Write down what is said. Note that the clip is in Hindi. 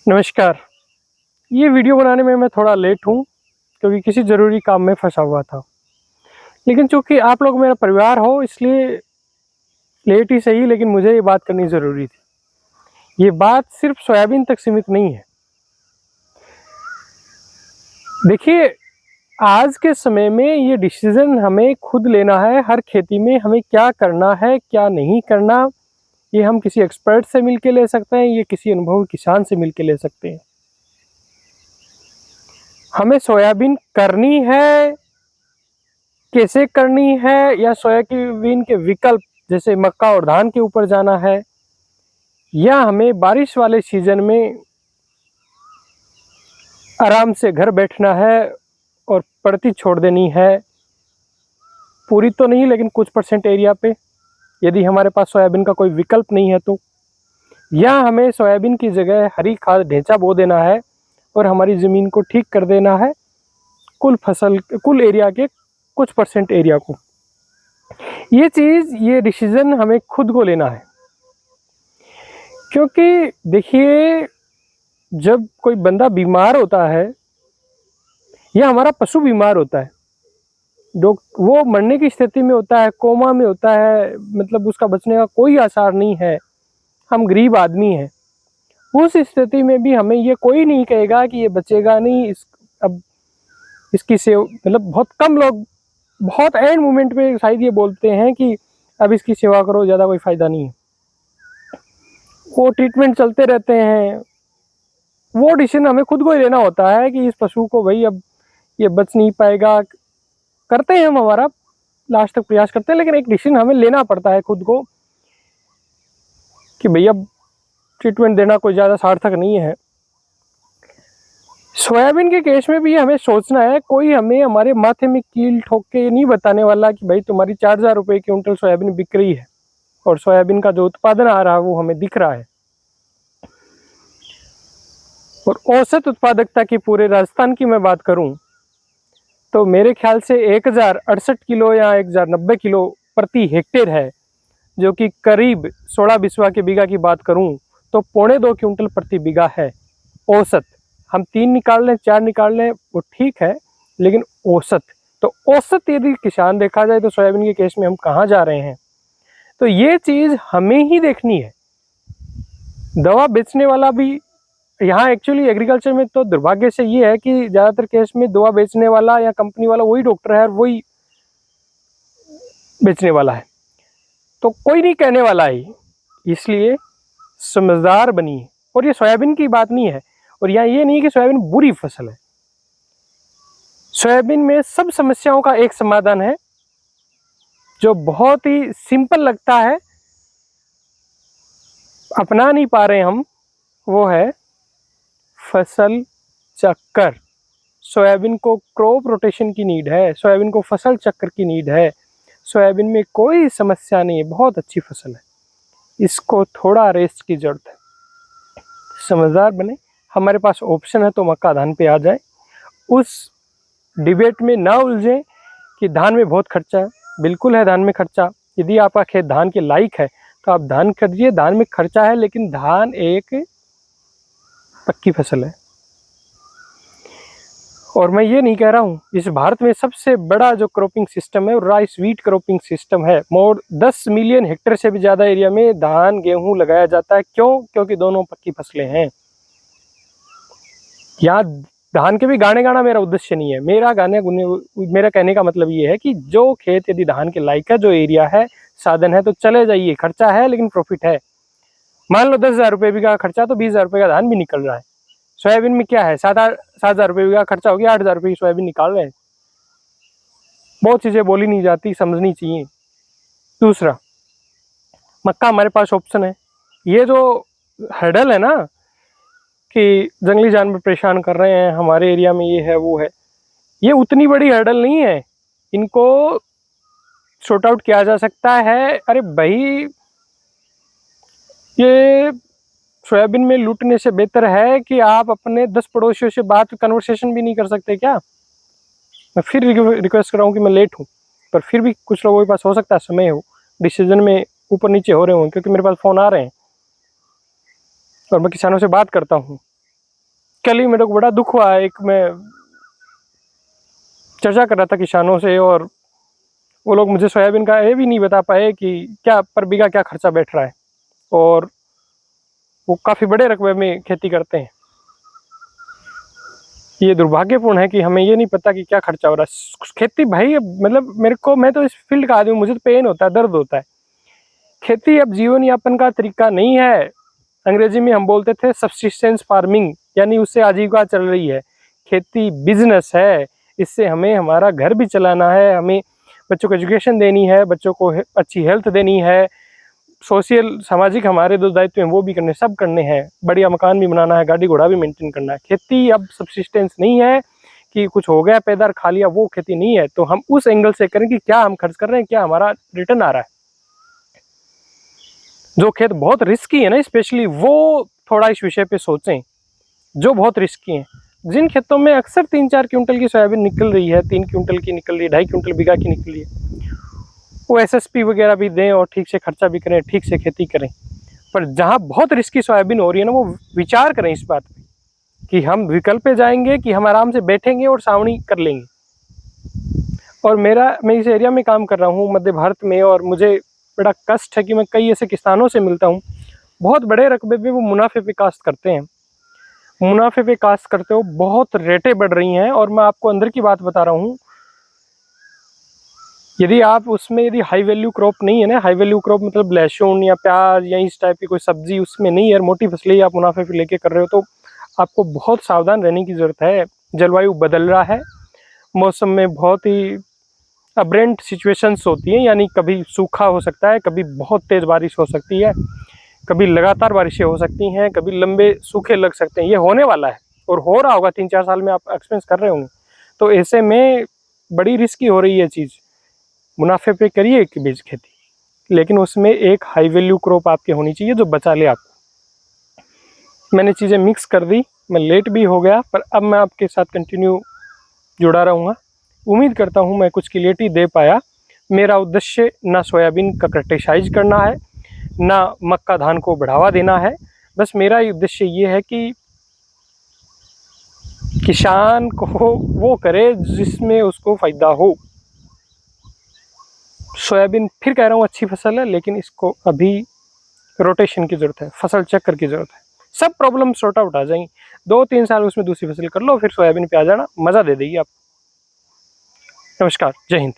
नमस्कार। ये वीडियो बनाने में मैं थोड़ा लेट हूँ क्योंकि किसी ज़रूरी काम में फंसा हुआ था। लेकिन चूँकि आप लोग मेरा परिवार हो इसलिए लेट ही सही, लेकिन मुझे ये बात करनी ज़रूरी थी। ये बात सिर्फ़ सोयाबीन तक सीमित नहीं है। देखिए, आज के समय में ये डिसीज़न हमें खुद लेना है। हर खेती में हमें क्या करना है, क्या नहीं करना, ये हम किसी एक्सपर्ट से मिल के ले सकते हैं, ये किसी अनुभवी किसान से मिल के ले सकते हैं। हमें सोयाबीन करनी है, कैसे करनी है, या सोयाबीन के विकल्प जैसे मक्का और धान के ऊपर जाना है, या हमें बारिश वाले सीजन में आराम से घर बैठना है और पड़ती छोड़ देनी है। पूरी तो नहीं, लेकिन कुछ % एरिया पे, यदि हमारे पास सोयाबीन का कोई विकल्प नहीं है तो। या हमें सोयाबीन की जगह हरी खाद ढेंचा बो देना है और हमारी ज़मीन को ठीक कर देना है, कुल एरिया के कुछ % एरिया को। ये डिसीज़न हमें खुद को लेना है। क्योंकि देखिए, जब कोई बंदा बीमार होता है या हमारा पशु बीमार होता है, वो मरने की स्थिति में होता है, कोमा में होता है, मतलब उसका बचने का कोई आसार नहीं है, हम गरीब आदमी हैं, उस स्थिति में भी हमें ये कोई नहीं कहेगा कि ये बचेगा नहीं। अब इसकी सेवा, मतलब बहुत कम लोग बहुत एंड मोमेंट पे शायद ये बोलते हैं कि अब इसकी सेवा करो, ज़्यादा कोई फ़ायदा नहीं है। वो ट्रीटमेंट चलते रहते हैं। वो डिसीजन हमें खुद को ही लेना होता है कि इस पशु को भाई अब ये बच नहीं पाएगा। करते हैं हम, हमारा लास्ट तक प्रयास करते हैं, लेकिन एक डिसीजन हमें लेना पड़ता है खुद को कि भैया ट्रीटमेंट देना कोई ज़्यादा सार्थक नहीं है। सोयाबीन के केस में भी हमें सोचना है, कोई हमें हमारे माथे में कील ठोक के ये नहीं बताने वाला कि भाई तुम्हारी 4000 रुपये क्विंटल सोयाबीन बिक रही है और सोयाबीन का जो उत्पादन आ रहा है वो हमें दिख रहा है। और औसत उत्पादकता की पूरे राजस्थान की मैं बात करूं तो मेरे ख्याल से 1068 किलो या 1090 किलो प्रति हेक्टेयर है, जो कि करीब 16 बिस्वा के बीघा की बात करूं तो 2.25 क्विंटल प्रति बीघा है औसत। हम 3 निकाल लें, 4 निकाल लें, वो ठीक है, लेकिन औसत तो औसत यदि किसान देखा जाए तो सोयाबीन के केस में हम कहाँ जा रहे हैं, तो ये चीज़ हमें ही देखनी है। दवा बेचने वाला भी यहाँ एक्चुअली एग्रीकल्चर में तो दुर्भाग्य से ये है कि ज़्यादातर केस में दवा बेचने वाला या कंपनी वाला वही डॉक्टर है और वही बेचने वाला है, तो कोई नहीं कहने वाला है। इसलिए समझदार बनिए। और ये सोयाबीन की बात नहीं है, और यहाँ ये नहीं कि सोयाबीन बुरी फसल है। सोयाबीन में सब समस्याओं का एक समाधान है जो बहुत ही सिंपल लगता है, अपना नहीं पा रहे हम, वो है फसल चक्कर। सोयाबीन को क्रॉप रोटेशन की नीड है, सोयाबीन को फसल चक्कर की नीड है। सोयाबीन में कोई समस्या नहीं है, बहुत अच्छी फसल है, इसको थोड़ा रेस्ट की जरूरत है। समझदार बने, हमारे पास ऑप्शन है तो मक्का धान पे आ जाए। उस डिबेट में ना उलझें कि धान में बहुत खर्चा है। बिल्कुल है धान में खर्चा। यदि आपका खेत धान के लायक है तो आप धान करिए, धान में खर्चा है, लेकिन धान एक पक्की फसल है। और मैं ये नहीं कह रहा हूँ, इस भारत में सबसे बड़ा जो क्रॉपिंग सिस्टम है वो राइस व्हीट क्रॉपिंग सिस्टम है। 10 मिलियन हेक्टेयर से भी ज़्यादा एरिया में धान गेहूं लगाया जाता है। क्यों? क्योंकि दोनों पक्की फसलें हैं। यहाँ धान के भी गाने गाना मेरा उद्देश्य नहीं है। मेरा कहने का मतलब ये है कि जो खेत यदि धान के लायक है, जो एरिया है, साधन है, तो चले जाइए। खर्चा है लेकिन प्रॉफिट है। मान लो 10,000 रुपये बीघा खर्चा तो 20,000 रुपये का धान भी निकल रहा है। सोयाबीन में क्या है, 7,000 रुपये बीघा खर्चा हो गया, 8,000 रुपये की सोयाबीन निकाल रहे हैं। बहुत चीज़ें बोली नहीं जाती, समझनी चाहिए। दूसरा, मक्का हमारे पास ऑप्शन है। ये जो हर्डल है ना कि जंगली जानवर परेशान कर रहे हैं हमारे एरिया में, ये है वो है, ये उतनी बड़ी हर्डल नहीं है। इनको शॉर्ट आउट किया जा सकता है। अरे भाई, ये सोयाबीन में लूटने से बेहतर है कि आप अपने 10 पड़ोसियों से बात कन्वर्सेशन भी नहीं कर सकते क्या? मैं फिर रिक्वेस्ट कर रहा हूँ कि मैं लेट हूँ, पर फिर भी कुछ लोगों के पास हो सकता है समय हो, डिसीजन में ऊपर नीचे हो रहे हों, क्योंकि मेरे पास फ़ोन आ रहे हैं और मैं किसानों से बात करता हूँ। कल ही मेरे को बड़ा दुख हुआ है, एक मैं चर्चा कर रहा था किसानों से और वो लोग मुझे सोयाबीन का ये भी नहीं बता पाए कि क्या पर बीघा क्या खर्चा बैठ रहा है, और वो काफ़ी बड़े रकबे में खेती करते हैं। ये दुर्भाग्यपूर्ण है कि हमें ये नहीं पता कि क्या खर्चा हो रहा है। खेती भाई मतलब मैं तो इस फील्ड का आदमी हूँ, मुझे तो पेन होता है, दर्द होता है। खेती अब जीवन यापन का तरीका नहीं है। अंग्रेजी में हम बोलते थे सब्सिस्टेंस फार्मिंग, यानी उससे आजीविका चल रही है। खेती बिजनेस है, इससे हमें हमारा घर भी चलाना है, हमें बच्चों को एजुकेशन देनी है, बच्चों को अच्छी हेल्थ देनी है, सोशल सामाजिक हमारे जो दायित्व हैं वो भी करने, सब करने हैं, बढ़िया मकान भी बनाना है, गाड़ी घोड़ा भी मेंटेन करना है। खेती अब सब्सिस्टेंस नहीं है कि कुछ हो गया पैदार खा लिया, वो खेती नहीं है। तो हम उस एंगल से करें कि क्या हम खर्च कर रहे हैं, क्या हमारा रिटर्न आ रहा है। जो खेत बहुत रिस्की है ना, स्पेशली वो थोड़ा इस विषय पे सोचें, जो बहुत रिस्की हैं। जिन खेतों में अक्सर 3-4 क्विंटल की सोयाबीन निकल रही है, 3 क्विंटल की निकल रही है, 2.5 क्विंटल बीघा की निकल रही है, वो एसएसपी वगैरह भी दें और ठीक से खर्चा भी करें, ठीक से खेती करें। पर जहाँ बहुत रिस्की सोयाबीन हो रही है ना, वो विचार करें इस बात पे कि हम विकल्प पे जाएंगे कि हम आराम से बैठेंगे और सावनी कर लेंगे। और मैं इस एरिया में काम कर रहा हूँ मध्य भारत में, और मुझे बड़ा कष्ट है कि मैं कई ऐसे किसानों से मिलता हूँ, बहुत बड़े रकबे पे वो मुनाफे पे काश्त करते हैं, मुनाफे पे काश्त करते हो, बहुत रेटें बढ़ रही हैं। और मैं आपको अंदर की बात बता रहा हूँ, यदि आप उसमें यदि हाई वैल्यू क्रॉप नहीं है ना, हाई वैल्यू क्रॉप मतलब लहसुन या प्याज या इस टाइप की कोई सब्जी उसमें नहीं है, मोटी फसलें ही आप मुनाफे पे लेके कर रहे हो, तो आपको बहुत सावधान रहने की ज़रूरत है। जलवायु बदल रहा है, मौसम में बहुत ही अब्रेंट सिचुएशंस होती हैं, यानी कभी सूखा हो सकता है, कभी बहुत तेज़ बारिश हो सकती है, कभी लगातार बारिशें हो सकती हैं, कभी लंबे सूखे लग सकते हैं। ये होने वाला है और हो रहा होगा, 3-4 साल में आप एक्सपीरियंस कर रहे होंगे। तो ऐसे में बड़ी रिस्की हो रही है चीज़। मुनाफे पे करिए कि बीज खेती, लेकिन उसमें एक हाई वैल्यू क्रॉप आपके होनी चाहिए जो बचा ले आपको। मैंने चीज़ें मिक्स कर दी, मैं लेट भी हो गया, पर अब मैं आपके साथ कंटिन्यू जुड़ा रहूँगा। उम्मीद करता हूँ मैं कुछ क्लियरिटी दे पाया। मेरा उद्देश्य ना सोयाबीन का क्रिटिसाइज करना है, ना मक्का धान को बढ़ावा देना है। बस मेरा उद्देश्य ये है कि किसान को वो करे जिसमें उसको फ़ायदा हो। सोयाबीन फिर कह रहा हूँ अच्छी फसल है, लेकिन इसको अभी रोटेशन की ज़रूरत है, फसल चक्कर की ज़रूरत है। सब प्रॉब्लम सॉर्ट आउट आ जाएंगी, 2-3 साल उसमें दूसरी फसल कर लो, फिर सोयाबीन पे आ जाना, मज़ा दे देगी आप। नमस्कार, जय हिंद।